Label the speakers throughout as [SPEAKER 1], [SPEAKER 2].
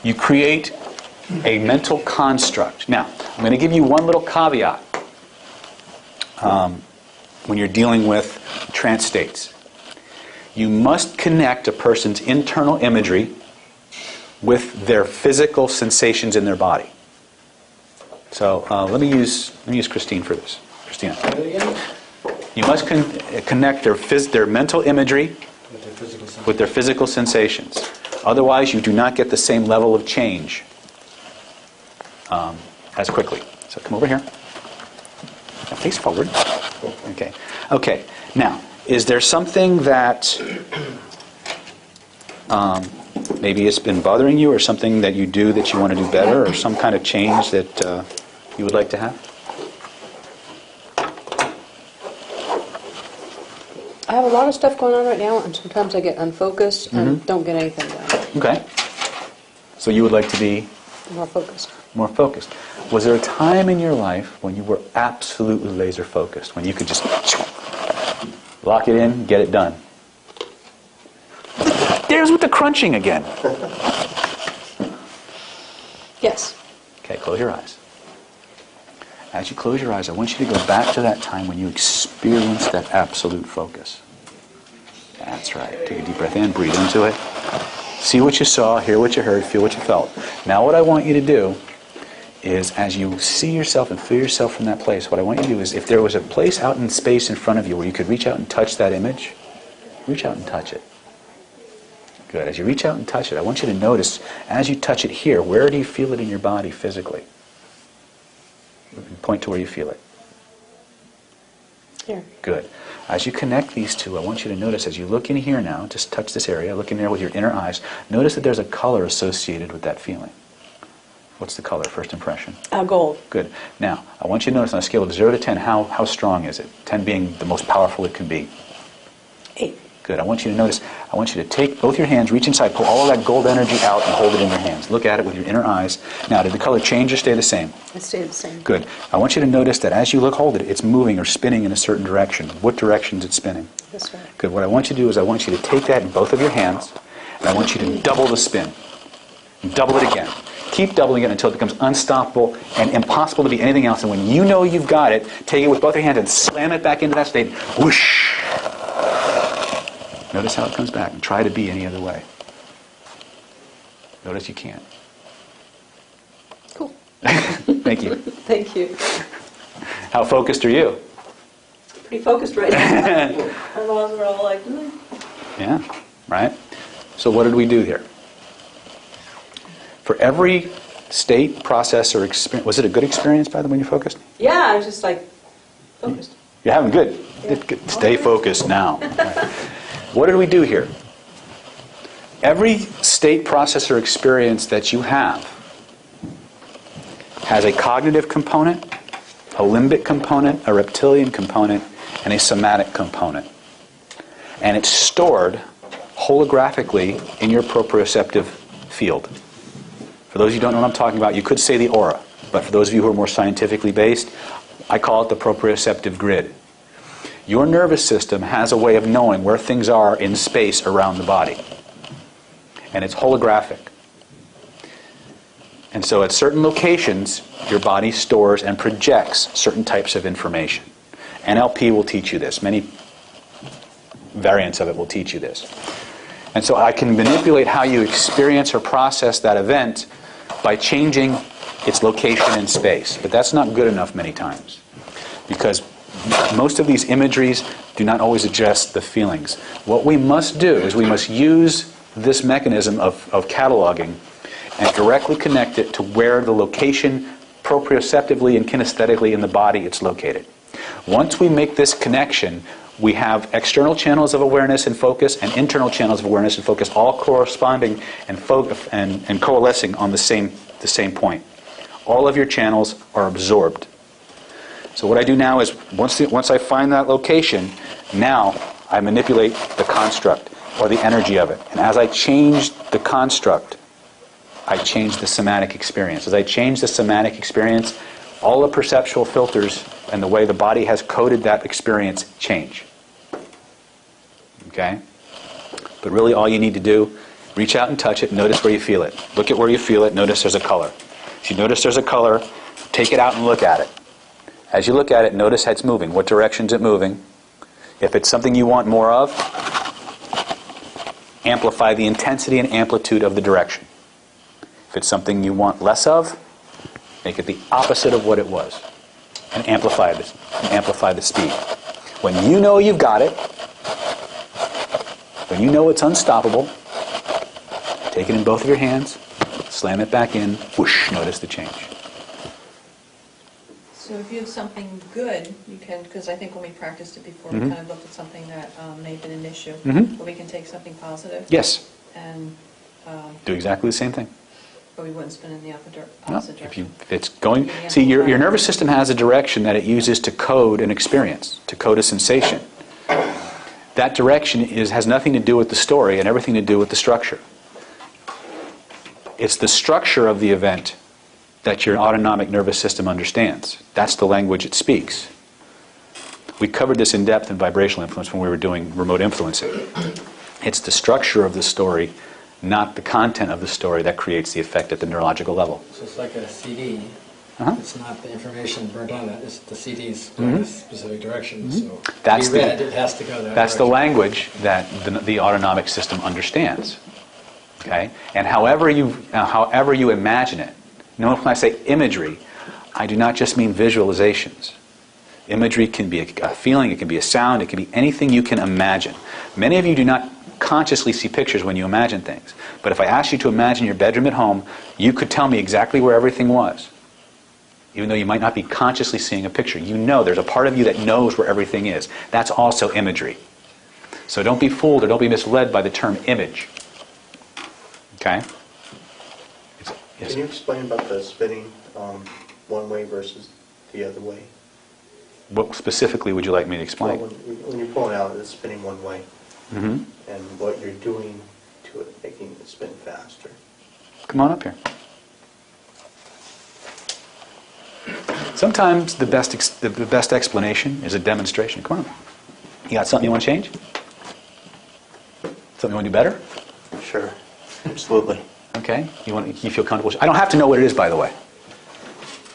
[SPEAKER 1] You create a mental construct. Now, I'm going to give you one little caveat when you're dealing with trance states. You must connect a person's internal imagery with their physical sensations in their body. So let me use Christine for this. Christina. You must connect their mental imagery with their physical sensations. Otherwise, you do not get the same level of change as quickly. So come over here. Now face forward. Okay. Okay. Now, is there something that maybe it's been bothering you, or something that you do that you want to do better, or some kind of change that you would like to have?
[SPEAKER 2] I have a lot of stuff going on right now, and sometimes I get unfocused and don't get anything done.
[SPEAKER 1] Okay. So you would like to be
[SPEAKER 2] More focused.
[SPEAKER 1] more focused. Was there a time in your life when you were absolutely laser focused, when you could just lock it in, get it done? There's with the crunching again.
[SPEAKER 2] Yes.
[SPEAKER 1] Okay, close your eyes. As you close your eyes, I want you to go back to that time when you experienced that absolute focus. That's right. Take a deep breath in, breathe into it. See what you saw, hear what you heard, feel what you felt. Now what I want you to do is, as you see yourself and feel yourself from that place, what I want you to do is, if there was a place out in space in front of you where you could reach out and touch that image, reach out and touch it. Good. As you reach out and touch it, I want you to notice, as you touch it here, where do you feel it in your body physically? Point to where you feel it.
[SPEAKER 2] Here.
[SPEAKER 1] Good. As you connect these two, I want you to notice, as you look in here now, just touch this area, look in there with your inner eyes, notice that there's a color associated with that feeling. What's the color, first impression?
[SPEAKER 2] Gold.
[SPEAKER 1] Good. Now, I want you to notice on a scale of 0 to 10, how strong is it? 10 being the most powerful it can be.
[SPEAKER 2] 8.
[SPEAKER 1] Good. I want you to notice, I want you to take both your hands, reach inside, pull all of that gold energy out and hold it in your hands. Look at it with your inner eyes. Now, did the color change or stay the same?
[SPEAKER 2] It stayed the same.
[SPEAKER 1] Good. I want you to notice that as you hold it, it's moving or spinning in a certain direction. What direction is it spinning?
[SPEAKER 2] This way.
[SPEAKER 1] Good. What I want you to do is I want you to take that in both of your hands, and I want you to double the spin. Double it again. Keep doubling it until it becomes unstoppable and impossible to be anything else. And when you know you've got it, take it with both your hands and slam it back into that state. Whoosh! Notice how it comes back, and try to be any other way. Notice you can't.
[SPEAKER 2] Cool.
[SPEAKER 1] Thank you.
[SPEAKER 2] Thank you.
[SPEAKER 1] How focused are you?
[SPEAKER 2] Pretty focused right now. Our laws are all like,
[SPEAKER 1] Yeah, right? So what did we do here? For every state, process, or experience, was it a good experience, by the way, when you focused?
[SPEAKER 2] Yeah, I was just like, focused.
[SPEAKER 1] You're having good.
[SPEAKER 2] Yeah.
[SPEAKER 1] Good. Stay focused now. Right. What did we do here? Every state, process, or experience that you have has a cognitive component, a limbic component, a reptilian component, and a somatic component. And it's stored holographically in your proprioceptive field. For those of you who don't know what I'm talking about, you could say the aura. But for those of you who are more scientifically based, I call it the proprioceptive grid. Your nervous system has a way of knowing where things are in space around the body. And it's holographic. And so at certain locations, your body stores and projects certain types of information. NLP will teach you this. Many variants of it will teach you this. And so I can manipulate how you experience or process that event by changing its location in space. But that's not good enough many times. Because most of these imageries do not always address the feelings. What we must do is we must use this mechanism of cataloging and directly connect it to where the location proprioceptively and kinesthetically in the body it's located. Once we make this connection, we have external channels of awareness and focus and internal channels of awareness and focus all corresponding and coalescing on the same point. All of your channels are absorbed. So what I do now is, once I find that location, now I manipulate the construct or the energy of it. And as I change the construct, I change the somatic experience. As I change the somatic experience, all the perceptual filters and the way the body has coded that experience change. Okay? But really all you need to do, Reach out and touch it. Notice where you feel it. Look at where you feel it. Notice there's a color. If you notice there's a color, take it out and look at it. As you look at it, notice how it's moving. What direction is it moving? If it's something you want more of, amplify the intensity and amplitude of the direction. If it's something you want less of, make it the opposite of what it was. And amplify the speed. When you know you've got it, when you know it's unstoppable, take it in both of your hands, slam it back in, whoosh, notice the change.
[SPEAKER 3] So if you have something good, you can, because I think when we practiced it before, we kind of looked at something that may have been an issue, but we can take something positive.
[SPEAKER 1] Yes.
[SPEAKER 3] And,
[SPEAKER 1] Do exactly the same thing.
[SPEAKER 3] but we wouldn't spin in the opposite
[SPEAKER 1] No,
[SPEAKER 3] direction.
[SPEAKER 1] if it's going, see, your nervous system has a direction that it uses to code an experience, to code a sensation. That direction has nothing to do with the story and everything to do with the structure. It's the structure of the event that your autonomic nervous system understands. That's the language it speaks. We covered this in depth in vibrational influence when we were doing remote influencing. It's the structure of the story, not the content of the story, that creates the effect at the neurological level.
[SPEAKER 4] So it's like a CD.
[SPEAKER 1] Uh-huh.
[SPEAKER 4] It's not the information burnt on it. It's the CD's going in a specific direction. So
[SPEAKER 1] That's
[SPEAKER 4] to be read, it has to go that
[SPEAKER 1] That's the
[SPEAKER 4] direction.
[SPEAKER 1] language that the autonomic system understands. Okay? And however you imagine it, note when I say imagery, I do not just mean visualizations. Imagery can be a feeling, it can be a sound, it can be anything you can imagine. Many of you do not consciously see pictures when you imagine things. But if I asked you to imagine your bedroom at home, you could tell me exactly where everything was. Even though you might not be consciously seeing a picture. You know, there's a part of you that knows where everything is. That's also imagery. So don't be fooled or don't be misled by the term image. Okay? Yes.
[SPEAKER 5] Can you explain about the spinning one way versus the other way?
[SPEAKER 1] What specifically would you like me to explain?
[SPEAKER 5] Well, when you're pulling out, it's spinning one way,
[SPEAKER 1] Mm-hmm.
[SPEAKER 5] and what you're doing to it, making it spin faster.
[SPEAKER 1] Come on up here. Sometimes the best explanation is a demonstration. Come on. You got something you want to change? Something you want to do better?
[SPEAKER 5] Sure, absolutely.
[SPEAKER 1] Okay. You feel comfortable? I don't have to know what it is, by the way.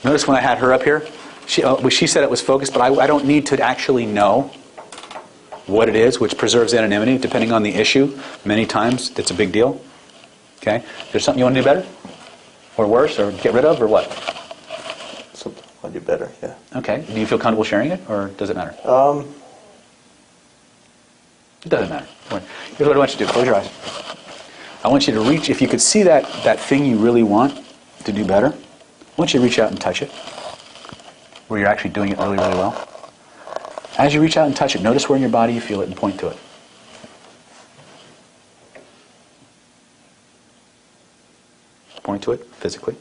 [SPEAKER 1] Notice when I had her up here, she said it was focused, but I don't need to actually know what it is, which preserves anonymity, depending on the issue. Many times, it's a big deal. Okay? There's something you want to do better? Or worse? Or get rid of? Or what?
[SPEAKER 5] Something I'll do better, yeah.
[SPEAKER 1] Okay. Do you feel comfortable sharing it? Or does it matter? It doesn't matter. Here's what I want you to do. Close your eyes. I want you to reach, if you could see that thing you really want to do better, I want you to reach out and touch it, where you're actually doing it really, really well. As you reach out and touch it, notice where in your body you feel it and point to it. Point to it physically.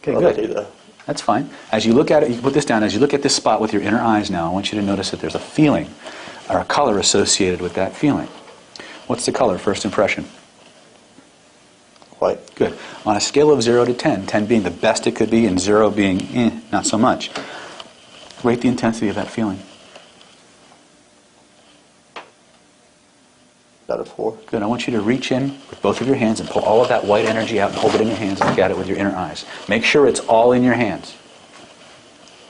[SPEAKER 1] Okay,
[SPEAKER 5] I'll do
[SPEAKER 1] good.
[SPEAKER 5] that.
[SPEAKER 1] That's fine. As you look at it, you can put this down. As you look at this spot with your inner eyes now, I want you to notice that there's a feeling or a color associated with that feeling. What's the color? First impression.
[SPEAKER 5] White.
[SPEAKER 1] Good. On a scale of 0 to 10, 10 being the best it could be and 0 being not so much, rate the intensity of that feeling.
[SPEAKER 5] About a 4.
[SPEAKER 1] Good. I want you to reach in with both of your hands and pull all of that white energy out and hold it in your hands and look at it with your inner eyes. Make sure it's all in your hands.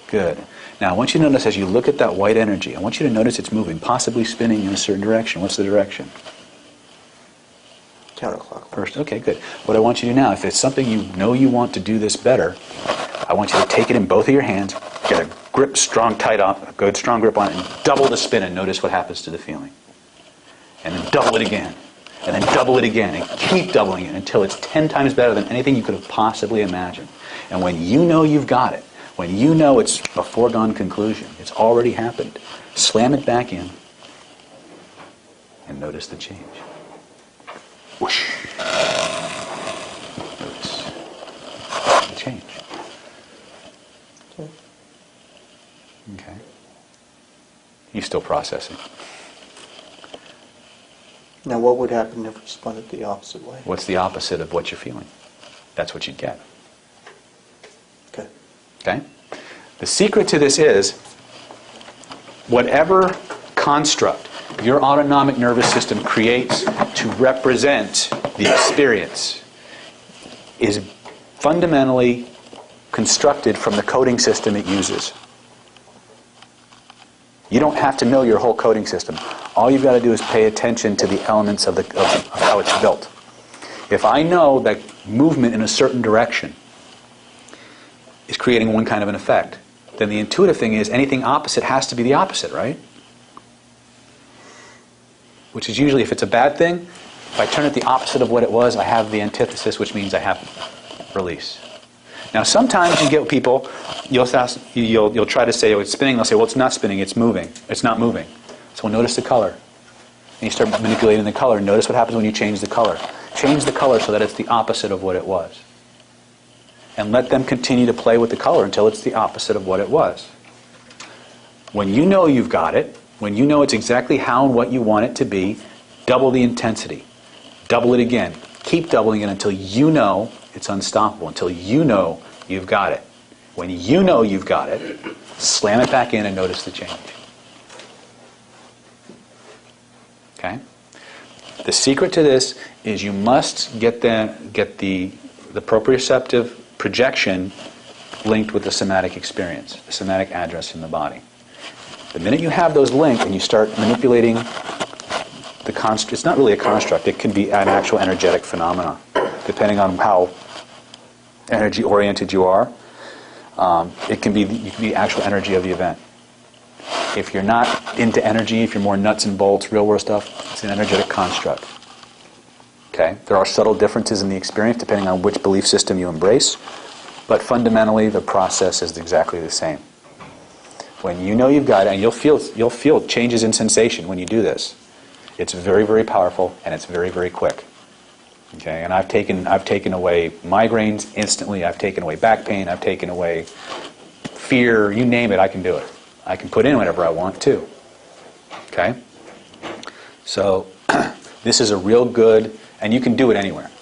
[SPEAKER 1] Good. Now I want you to notice as you look at that white energy, I want you to notice it's moving, possibly spinning in a certain direction. What's the direction?
[SPEAKER 5] Counterclockwise.
[SPEAKER 1] First. Okay, good. What I want you to do now, if it's something you know you want to do this better, I want you to take it in both of your hands, get a grip, a good strong grip on it, and double the spin and notice what happens to the feeling. And then double it again. And then double it again. And keep doubling it until it's 10 times better than anything you could have possibly imagined. And when you know you've got it, when you know it's a foregone conclusion, it's already happened, slam it back in and notice the change. Whoosh. Notice the change.
[SPEAKER 5] Okay.
[SPEAKER 1] Okay. You're still processing.
[SPEAKER 5] Now what would happen if we spun it the opposite way?
[SPEAKER 1] What's the opposite of what you're feeling? That's what you'd get.
[SPEAKER 5] Okay.
[SPEAKER 1] Okay? The secret to this is whatever construct your autonomic nervous system creates to represent the experience is fundamentally constructed from the coding system it uses. You don't have to know your whole coding system. All you've got to do is pay attention to the elements of how it's built. If I know that movement in a certain direction is creating one kind of an effect, then the intuitive thing is anything opposite has to be the opposite, right? Which is usually, if it's a bad thing, if I turn it the opposite of what it was, I have the antithesis, which means I have release. Now, sometimes you get people, you'll try to say, oh, it's spinning. They'll say, well, it's not spinning, it's moving. It's not moving. So we'll notice the color. And you start manipulating the color. Notice what happens when you change the color. Change the color so that it's the opposite of what it was. And let them continue to play with the color until it's the opposite of what it was. When you know you've got it, when you know it's exactly how and what you want it to be, double the intensity. Double it again. Keep doubling it until you know it's unstoppable, until you know you've got it. When you know you've got it, slam it back in and notice the change. Okay? The secret to this is you must get the proprioceptive projection linked with the somatic experience, the somatic address in the body. The minute you have those linked and you start manipulating the construct, it's not really a construct, it can be an actual energetic phenomena, depending on how energy-oriented you are. You can be the actual energy of the event. If you're not into energy, if you're more nuts and bolts, real-world stuff, it's an energetic construct. Okay? There are subtle differences in the experience depending on which belief system you embrace, but fundamentally the process is exactly the same. When you know you've got it, and you'll feel changes in sensation when you do this. It's very, very powerful, and it's very, very quick. Okay, and I've taken away migraines instantly. I've taken away back pain. I've taken away fear. You name it, I can do it. I can put in whatever I want too. Okay, so this is a real good, and you can do it anywhere.